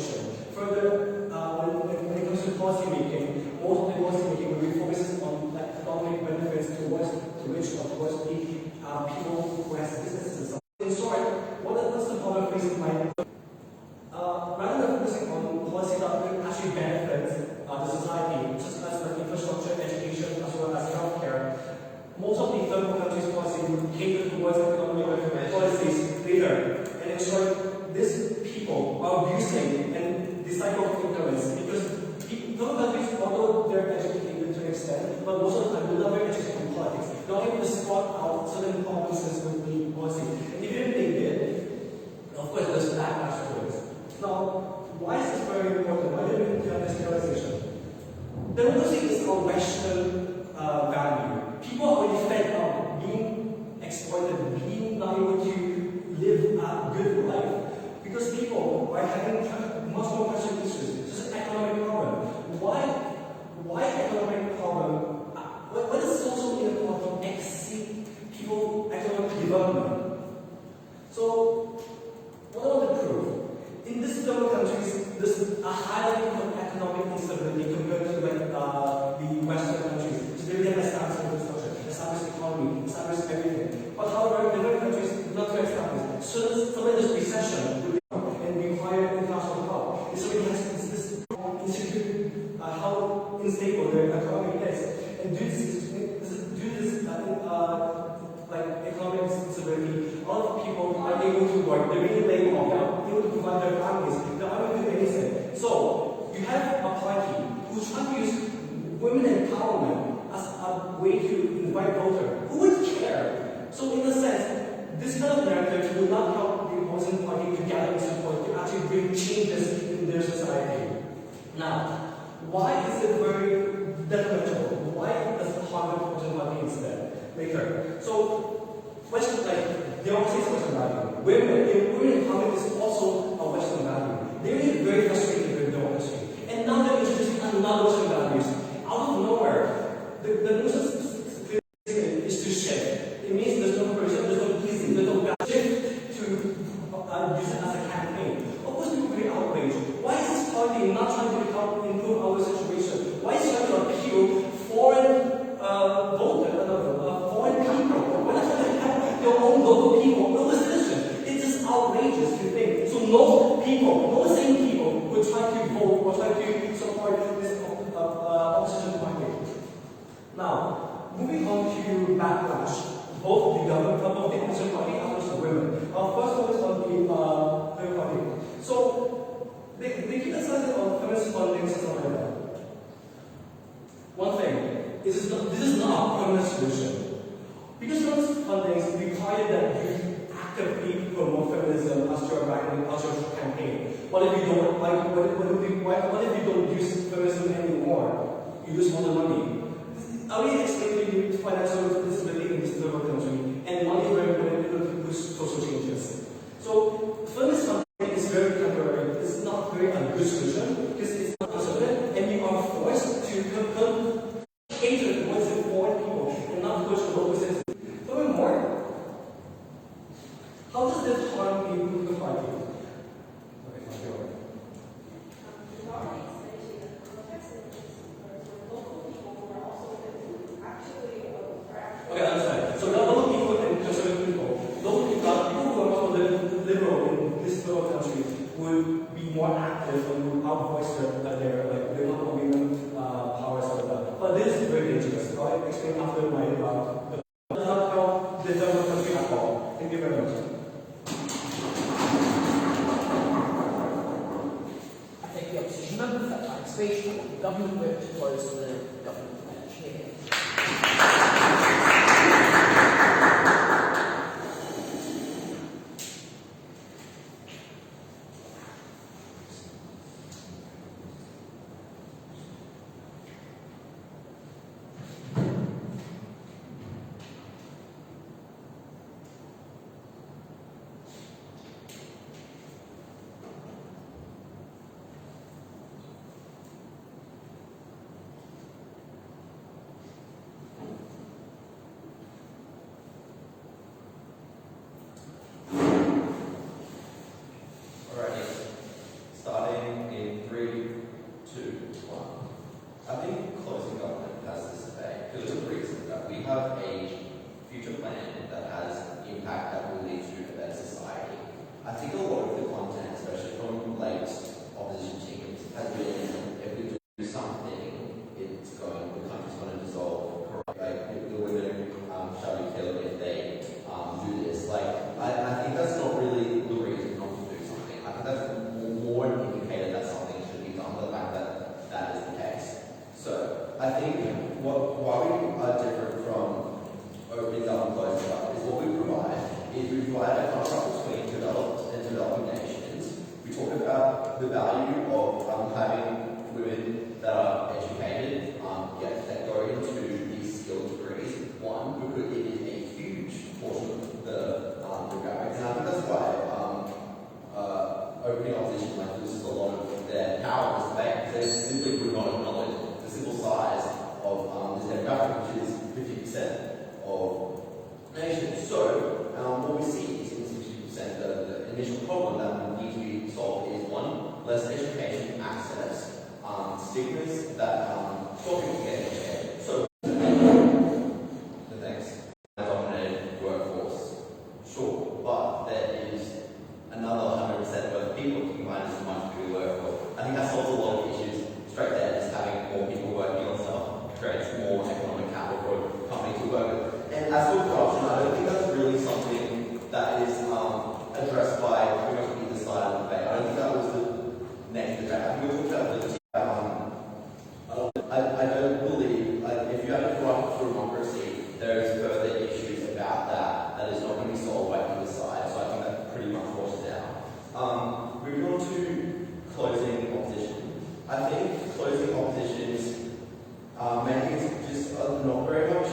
coalition. Further, when it comes to policy making, most of the policy making will be focused on economic benefits towards the rich or towards the people who has businesses. In short, what's the problem facing by rather than focusing on policy that will actually benefit the society, such as like infrastructure, education, as well as healthcare, most of the third world countries' policy will cater towards economic policies later. And in short, these people are abusing and the cycle of ignorance because third countries, although they're educated to an extent, but most of the time they're not very educated in politics. They're not able to spot out certain promises with the policy. And even if they did, of course, there's backlash to it. Now, why is this very important? Why do we need to have this realization? Democracy is a Western value. People are already fed up being exploited, being not able to live a good life. Because people are having much more pressing issues. It's just an economic problem. Why economic problem? What does social inequality exceed people economic development? So, what I want to prove? In these developed countries, there's a high level of economic instability compared to the Western countries. So they have established infrastructure, established economy, established everything. But however, developed countries not to establish. So somebody there's recession and require international help. If somebody has this insecure, how unstable their economy is, and due to this economic instability, a lot of people are able to work. They're being laid off. They're able to provide their families. They're not able to do anything. So you have a party who's trying to use women empowerment as a way to invite voters. Who would care? So in a sense, this kind of narrative will not help the opposing party to gather support to actually bring changes in their society. Now, why is it very detrimental? Why does it harm the opposing party instead? Later. So, Western, democracy is a Western value. Women empowerment is also a Western value. They're really very frustrated with democracy. And now they're introducing another Western values. Out of nowhere, the notion is to shift. It means there's no correction, there's no pleasing, there's no balance. Shift to use it as a campaign. Of course, people will be outraged. Why is this party not trying to help improve our situation? Why is it trying to appeal foreign voters, foreign people? Why not trying to help your own local people, local citizens? It's just outrageous to think. So no sane people would try to vote or try to support this opposition party. Now, moving on to backlash, both the government, both the opposition party, and also women. First focus on the third party. So they keep emphasizing on feminist funding and stuff like that. One thing, this is not a permanent solution. Because feminist fundings require that you actively promote feminism as your campaign. What if you don't what if you don't use feminism anymore? You lose all the money. I already explained to you financial disability in this third world country, and money is very important to boost social changes. So feminist funding is very temporary. It's not very a good solution because it's not conservative, and you are forced to cater towards the foreign people and not towards the local citizens. Furthermore, how does this harm the political party? Okay, I understand. So not local people and conservative people. Local people who are more liberal in this third country would be more active and would outvoice their local women powers like that. But this is very dangerous. I'll explain after my does not help the third country at all. Thank you very much. I thank the opposition member for that kind speech. The government whip to close the government bench here. initial problem that needs to be solved is one, less education access, stigmas that stop people from getting educated. So the next dominated workforce, sure, but there is another 100% worth of people who combine as much to the workforce. I think that solves a lot of issues straight there. Just having more people working on stuff creates more economic capital for companies to work with. And as for corruption, I don't think that's really something that is addressed by pretty much either side of the debate. I don't think that was the next debate. I think we talked about the I don't believe, like, if you have a corrupt democracy, there is further issues about that is not going to be solved by either side. So I think that pretty much washes it out. Moving on to closing opposition. I think closing opposition is maybe it's just not very much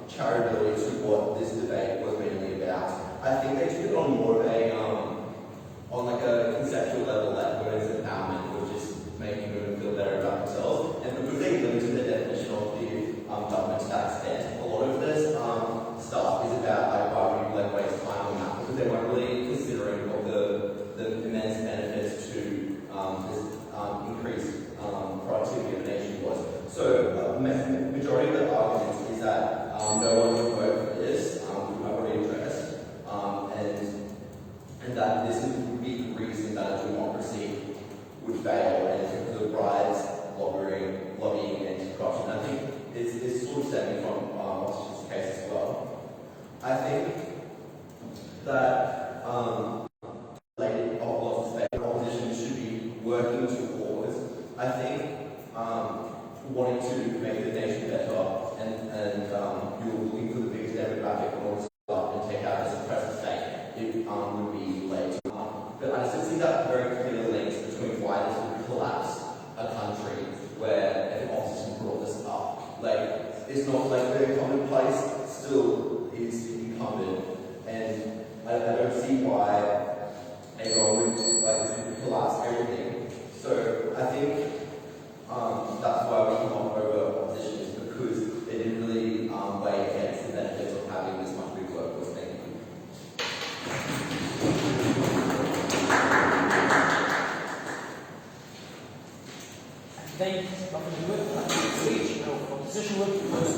charitability to what this debate was mainly about. I think they took it on more of a on like a conceptual level, that women's empowerment was just making women feel better about themselves, and because they limited the definition of the government to that extent, a lot of this stuff is about like why people like waste time on that, because they weren't really considering what the immense benefits to this increased productivity of the nation was. So majority of the arguments is that no one would vote for this, which I've already addressed, and that this would be the reason that a democracy would fail, and it's because of bribes, lobbying, and corruption. I think it's sort of stemming from Washington's case as well. I think that related opposition should be working towards, I think, wanting to make the nation better, and you're looking for the biggest demographic in order to start and take out this oppressive state, it would be late. But I still see that very clear links between why this would collapse a country where if opposition brought this up. Like, it's not like the commonplace still is incumbent, and I don't see why everyone would like collapse everything. So I think that's why we come up over opposition, is because they didn't really weigh against the benefits of having this much big workforce. Thank you. Thank you, Dr. Hewitt. On the stage, now, opposition work first.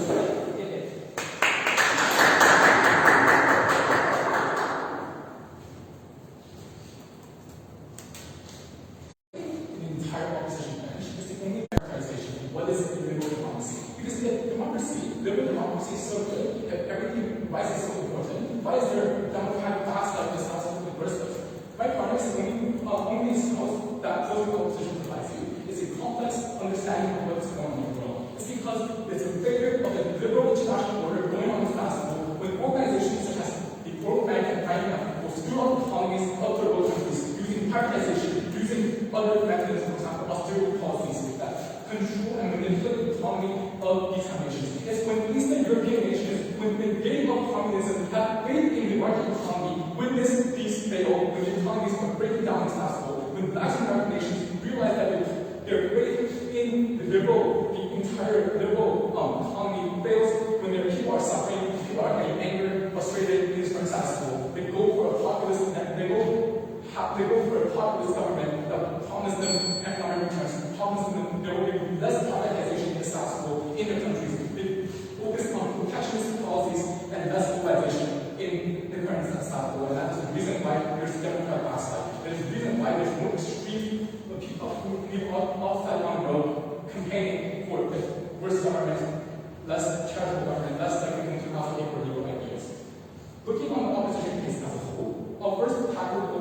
Liberal democracy is so good, if everything, why is it so important? Why is there democratic past like this house in the first place? My premise is only this house that closing opposition provides you is a complex understanding of what's going on in the world. It's because it's a failure of the liberal international order going on as possible with organizations such as the World Bank and IMF will screw up economies of third world countries using privatization, using other mechanisms, for example, austerity policies that control and manipulate the economy of these nations. It's when Eastern European nations, when the game of communism have faith in the market economy, witness these fail, when the economies are breaking down as possible, when Black and American nations realize that their faith in the entire liberal economy fails, when their people are suffering, people are getting angry, frustrated, it is unsuccessful. They go for a populist, government that will promise them economic returns, promise them there will be less privatization accessible in their countries. They focus on protectionist policies and less globalization in the current accessible, and that is the reason why there's democratic backslide. That is the reason why there's more extreme people outside on the road campaigning for the worse government, less charitable government, less likely to allocate for legal ideas. Looking on the opposition case as a whole, I'll first tackle the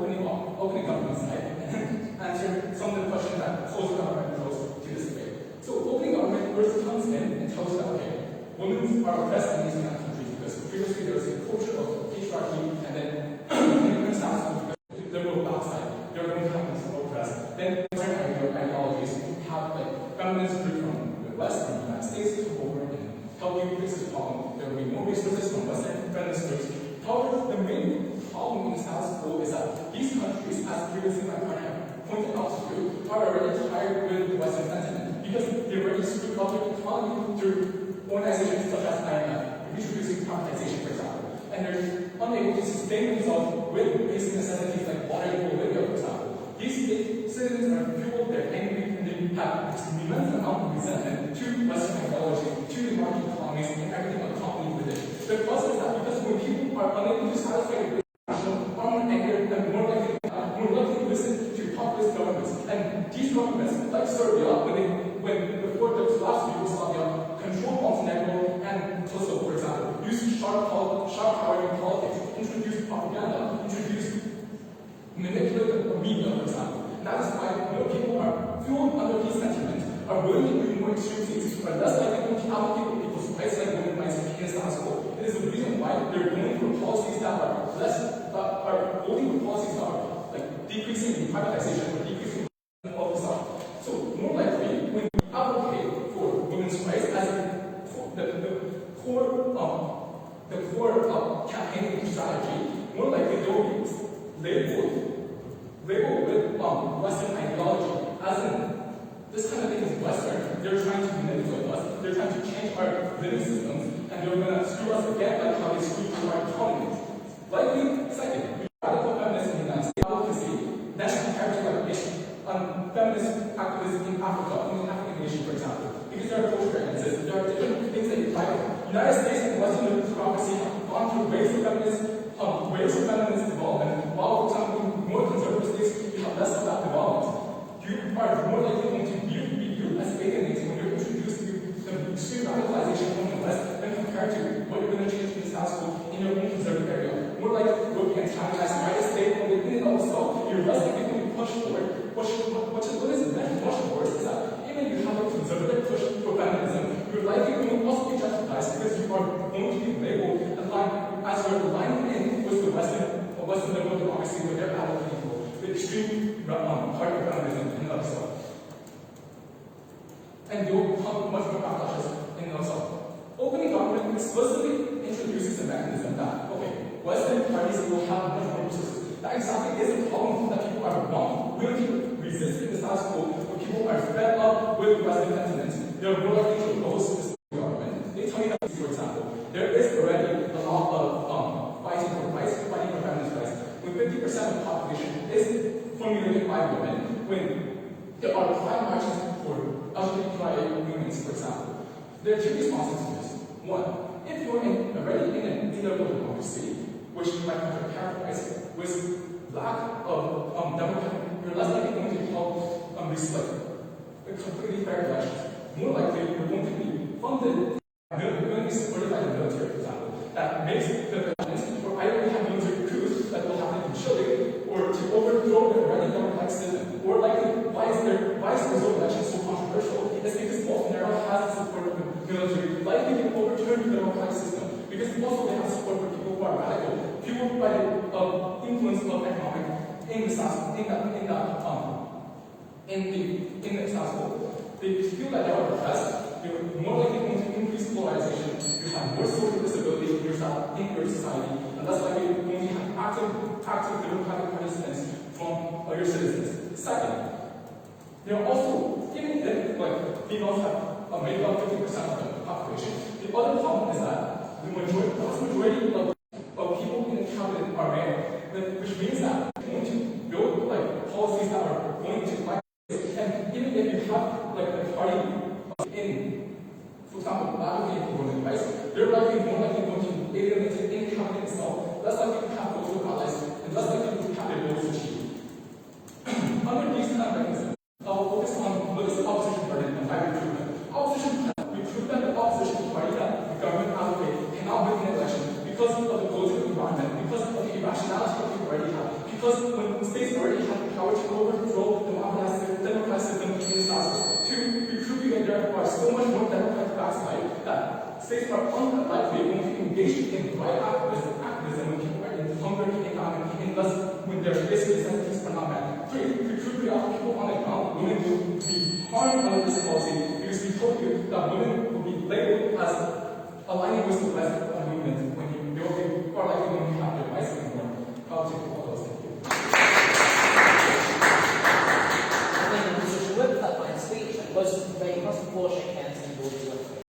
opening government side and answer some of the questions that closed government posed to this debate. So opening government first comes in and tells you that, okay, women are oppressed in these kind of countries because previously there was a culture of patriarchy, and then immigrant status of the liberal backside, they're going to have this oppressed. Then certain ideologies have like feminists from the West and the United States to come over and help you fix this problem. There will be more resources from Western feminist groups. However, the main problem in the status quo is that these countries, as previously my partner pointed out to you, are already tired with Western sentiment because they already screwed up their economy through organizations such as IMF, introducing privatization, for example, and they're unable to sustain themselves with basic necessities like and more likely to listen to populist governments. And these governments, like Serbia, when before the collapse of Yugoslavia, controlled Montenegro and Kosovo, for example, used sharp power in politics, introduced propaganda, introduced manipulative media, for example. And that is why more people are fueled under these sentiments, are willing to do more extreme things, are less likely to allocate people's rights like women's rights in the status quo. It is the reason why they're going for policies that are voting for policies that are like decreasing in privatization or decreasing in all this stuff. So more likely, when we advocate for women's rights as the core campaigning strategy, more likely they will be labeled with Western ideology, as in this kind of thing is Western. They're trying to manipulate us. They're trying to change our living systems, and they're going to screw us again like how they screwed our economy. Likely, second, radical feminism in the United States, advocacy, national character like feminist activism in Africa, in the African nation, for example, because there are cultural differences, there are different things that you like. United States and Western democracy have gone through waves of feminist development, while, for example, in more conservative states, you have less of that development. You are more likely going to be viewed as alienating when you're introduced to the extreme radicalization from the West when compared to what you're going to change in the status quo in your own conservative area. More likely to go against antagonized United States when they in and of itself, you're less likely to push forward. What is much worse is that even if you have a conservative push for feminism, you're likely going to also be jeopardized because you are going to be labeled as you're aligning in with the Western liberal democracy where they're advocating for the extreme part of feminism in and of itself. And they will become much more backlashes in and of itself. Opening government explicitly introduces a mechanism that, okay, Western parties will have much more resources. That exactly is a problem that people are willing to resist in the status quo, where people are fed up with Western sentiments. They're more likely to oppose this government. They tell you that, for example, there is already a lot of fighting for feminist rights. When 50% of the population is formulated by women, when there are pride marches for LGBTQIA movements, for example, there are two responses to this. One, if you're already in an illiberal democracy, which you might have to characterize with lack of democratic, you're less likely going to help completely fair elections. More likely, you're going to be funded, you're going to be supported by the military, for example. That makes the elections, or either we have military coups that will happen in Chile, or to overthrow the already democratic system. Or likely, why is the result election so controversial? It's because Bolsonaro has the support of the military, likely to overturn the democratic system. Because also they have support for people who are radical, fueled by the influence of economic in the status quo. They feel that they are oppressed, you're more likely going to increase polarization, you have more social disability in your society, and that's likely you're going to have active democratic participants from your citizens. Second, they are also, even if females have made up 50% of the population, the other problem is that the majority of people in the cabinet are male, which means that you're going to build policies that are going to and even if you have a party in, for example, advocating for women's rights, they're more likely going to alienate it in the cabinet itself, less likely to have political allies, and less likely to have their goals achieved. Under these kind of mechanisms, I'll focus on what is the opposition burden and by recruitment. Recruitment the opposition party that the government advocates cannot win an election because of the political environment, because of the irrationality that people already have, because when states already have the power to overthrow the democratic system in the status to recruit you, and there are so much more democratic backside that states are unlikely going to engage in right activism when people are in hunger, in famine, in less when their basic necessities are not met. Three, recruit people on the ground, women will be harmed under this policy because we told you that women will be labeled as aligning with the West movement when they are likely going to have their rights anymore. I'll take all those. Thank you. I mean, the social web that my speech was very much more hands and